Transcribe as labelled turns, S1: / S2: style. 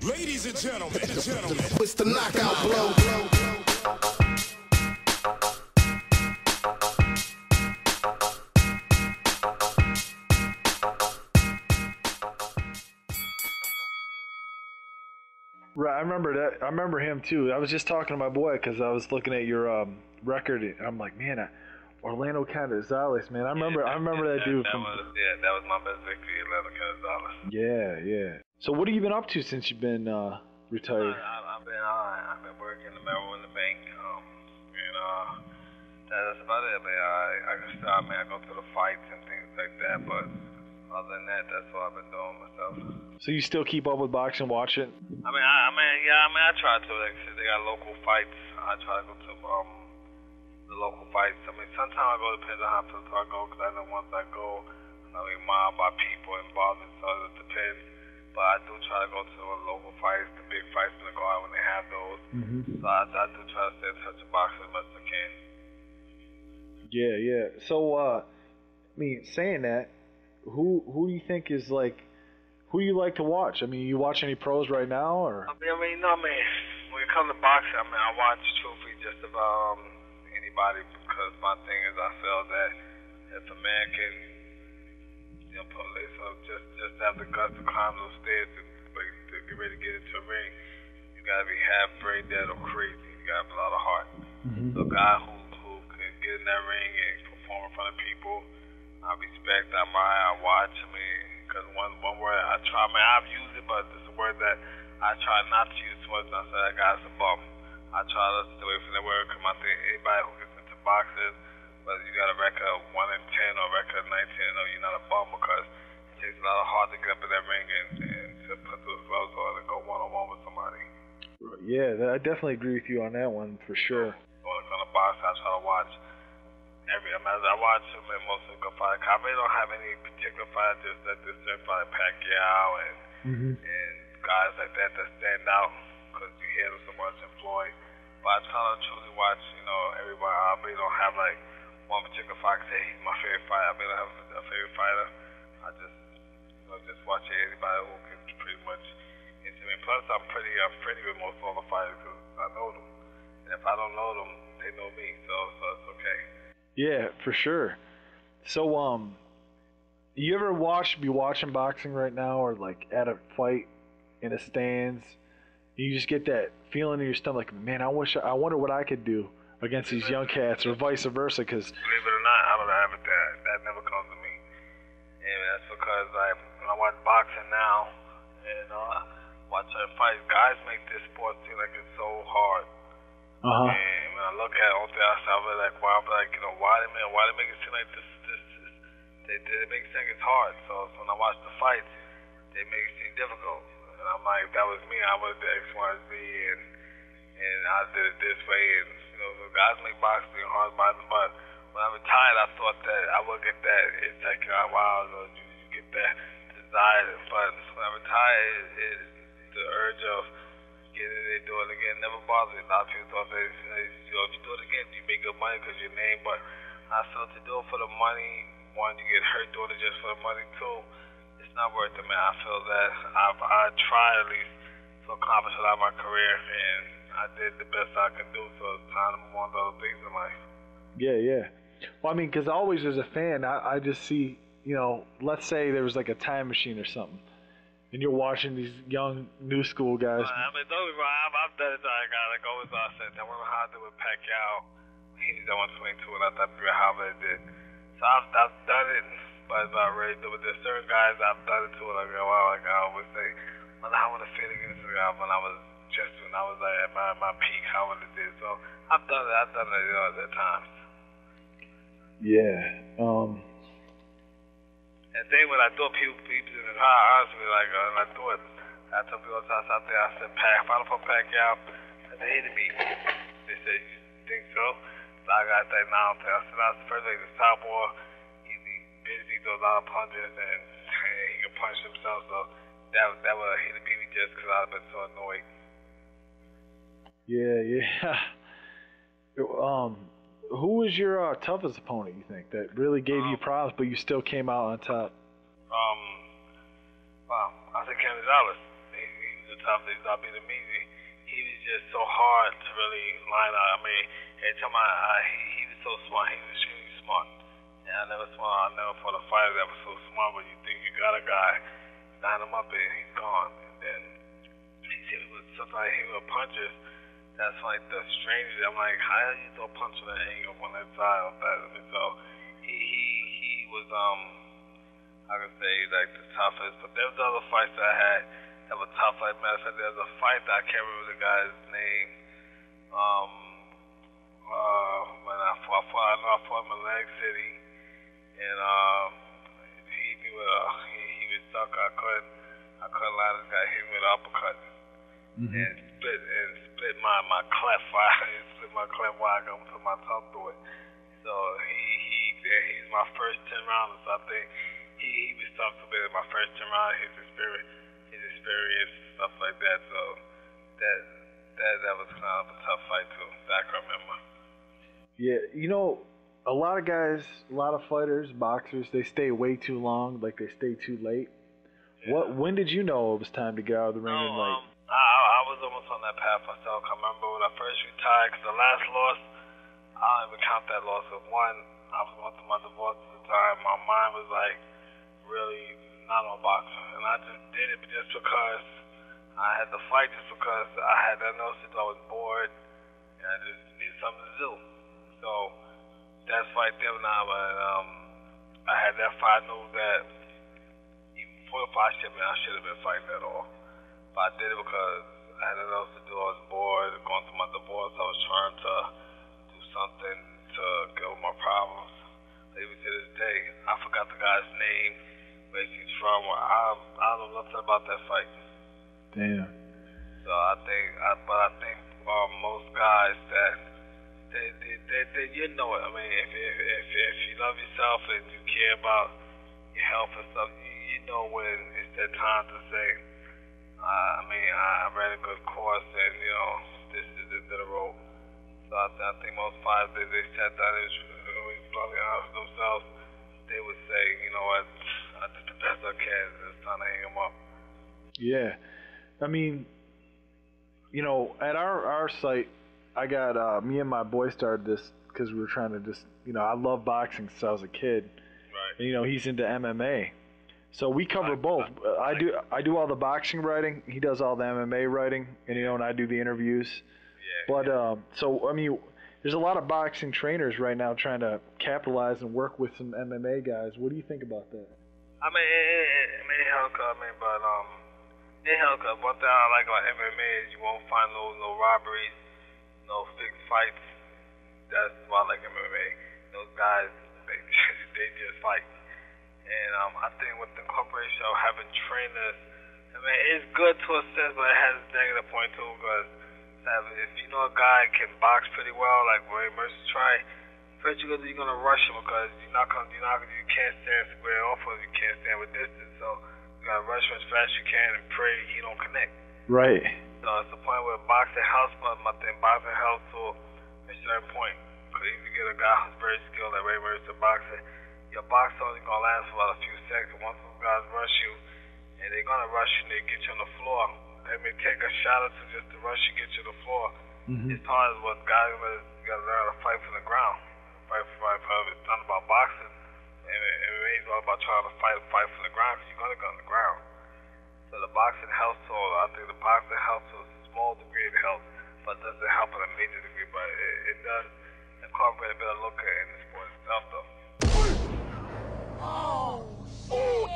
S1: Ladies and gentlemen,
S2: It's the knockout blow.
S3: Right, I remember that. I remember him too. I was just talking to my boy because I was looking at your record. And I'm like, man, Orlando Canizales, man. I remember that dude
S4: that
S3: from.
S4: That was my best victory, Orlando Canizales.
S3: Yeah. So what have you been up to since you've been retired?
S4: I've been working in the Maryland bank, and that's about it, man. I go to the fights and things like that, but other than that, that's what I've been doing myself.
S3: So you still keep up with boxing, watch it?
S4: I try to. Like I said, they got local fights. I try to go to the local fights. I mean, sometimes I go, depends on how far I go, because I know once I go, I'll be mobbed by people involved, so it depends. But I do try to go to the local fights, the big fights in the guard when they have those.
S3: Mm-hmm.
S4: So I do try to stay in touch with boxing as much as I can.
S3: Yeah. So, I mean, saying that, who do you think is like, who do you like to watch? I mean, you watch any pros right now, or?
S4: When it comes to boxing, I watch truthfully just about anybody, because my thing is I feel that if a man can, just have the guts to climb those stairs to get ready to get into a ring, you gotta be half brain dead or crazy. You gotta have a lot of heart.
S3: Mm-hmm.
S4: So a guy who can get in that ring and perform in front of people, I respect, I admire, I watch. Because one word I try, I've used it, but it's a word that I try not to use too much. I say that guy's a bum. I try to stay away from that word, because I think anybody who gets into boxing, whether you got a record of 1 in 10 or a record of 19, you're not a bum, because it takes a lot of heart to get up in that ring and to put those gloves on and go one-on-one with somebody.
S3: Yeah, I definitely agree with you on that one, for sure.
S4: When it comes to boxing, I try to watch I watch them in most of the fights. I really don't have any particular fighter, just that this certain fighter, Pacquiao and guys like that stand out, because you hear them so much in Floyd. But I try to truly watch, everybody. I really don't have like one particular fighter. Say he's my favorite fighter. I really don't have a favorite fighter. I just watch anybody who can pretty much into me. Plus, I'm friendly with most of the fighters, because I know them. And if I don't know them, they know me, so it's okay.
S3: Yeah, for sure. So, you ever be watching boxing right now, or like at a fight in the stands, you just get that feeling in your stomach, like, man, I wonder what I could do against these young cats, or vice versa, because...
S4: Believe it or not, I don't have it. That never comes to me. And that's because when I watch boxing now, and watch certain fights, guys make this sport seem like it's so hard.
S3: Uh-huh.
S4: And when I look at it, I'm like, why they make it seem like this they make it seem like it's hard. So when I watch the fights, they make it seem difficult. And I'm like, if that was me, I would have did X, Y, and Z, and I did it this way. And the guys make boxing hard, but when I retired, I thought that I would get that. It's like, wow, you get that desire. But when I retired, the urge of get it, they do it again, never bothered me. A lot of people thought that, if you do it again, you make good money because your name, but I feel to do it for the money, one, you get hurt doing it just for the money, two, it's not worth it, man. I feel that I tried at least to accomplish a lot of my career, and I did the best I could do, so it's time to move on to other things in life.
S3: Yeah. Well, I mean, because always as a fan, I just see, let's say there was like a time machine or something, and you're watching these young new school guys.
S4: Don't get me wrong, I've done it. Like always I said, I wonder how I did with Pacquiao. He's at 122, and I thought how I did. So I've done it, but I really do. But there's certain guys I've done it to, and I go, wow, like I always say, I want to fit against the guy when I was like at my peak, how I would have did. So I've done it at times.
S3: Yeah.
S4: And then when I do it, people in the high, honestly, like, when I do it, I tell people out there, I said, final for Pacquiao, and they hated me. They said, you think so? So I got that now. I said, that's the first thing, the southpaw, he busy, throws a lot of punches, and he can punch himself, so that would have hated me just because I've been so annoyed.
S3: Yeah. Who was your toughest opponent, you think, that really gave you problems, but you still came out on top?
S4: Wow, I said Canizales. He was a tough. He thought being easy. He was just so hard to really line out. I mean, every time he was so smart. He was extremely smart. And I never fought a fighter that was so smart. But you think you got a guy, line him up and he's gone. And then sometimes he with punches. That's like the strangest. I'm like, how do you throw a punch with an angle on that side of that? I mean, so he was I can say like the toughest. But there was other fights that I had that were tough. Like matter of fact, there was a fight that I can't remember the guy's name. When I fought him in Leg City, and he hit me with he was stuck. I couldn't line this guy. Hit me with an uppercut. And split my cleft. Split my cleft while I got put my tongue through it. So he's my first 10 rounders. So I think he was tough to be my first 10 rounders. His experience, stuff like that. So that was kind of a tough fight too. That I can remember.
S3: Yeah, you know, a lot of guys, a lot of fighters, boxers, they stay way too long. Like they stay too late. Yeah. When did you know it was time to get out of the ring and like?
S4: I was almost on that path myself. I remember when I first retired, because the last loss, I don't even count that loss as one. I was going through my divorce at the time. My mind was like really not on boxing. And I just did it just because I had to fight, just because I had that notion that I was bored and I just needed something to do. So that's fight there now. But I had that fight. I knew that even before the fight, I should have been fighting at all. But I did it because I had nothing else to do. I was bored, going through my divorce. I was trying to do something to get over my problems. Even to this day, I forgot the guy's name, where he's from. I don't know nothing about that fight.
S3: Damn.
S4: So I think most guys that they you know it. I mean, if you love yourself and you care about your health and stuff, you know when it's that time to say. I mean, I read a good course, and you know, this is the end of the road. So I think most fighters, they sat down and was probably honest with themselves. They would say, you know what, I did the best I can. It's time to hang them up.
S3: Yeah, I mean, you know, at our site, I got me and my boy started this because we were trying to just, you know, I love boxing since I was a kid.
S4: Right.
S3: And, you know, he's into MMA. So we cover both. I do all the boxing writing. He does all the MMA writing, and you know, and I do the interviews.
S4: Yeah.
S3: But so I mean, there's a lot of boxing trainers right now trying to capitalize and work with some MMA guys. What do you think about that?
S4: I mean, it helps. It helps. One thing I like about MMA is you won't find no robberies, no fixed fights. That's why I like MMA. Those guys, they just fight. And I think with the corporation of having trainers, I mean, it's good to a sense, but it has a negative point too, because if you know a guy can box pretty well, like Ray Mercer tried, first you're gonna rush him because you can't stand square off of him, you can't stand with distance, so you gotta rush him as fast as you can and pray he don't connect.
S3: Right.
S4: So it's the point where boxing helps, but I think boxing helps to a certain point, because if you get a guy who's very skilled like Ray Mercer boxing, your box only gonna last for about a few seconds. Once those guys rush you, and they're gonna rush you and they get you on the floor, they may take a shot or two just to rush you, get you to the floor. Mm-hmm. It's hard as what guys gotta learn how to fight from the ground. Fight. It's not about boxing, and it's all about trying to fight from the ground, because you're gonna go on the ground. So the boxing helps. So I think the boxing helps to a small degree. It helps, but it doesn't help in a major degree. But it does incorporate a bit of look in the sport itself, though.
S2: Oh,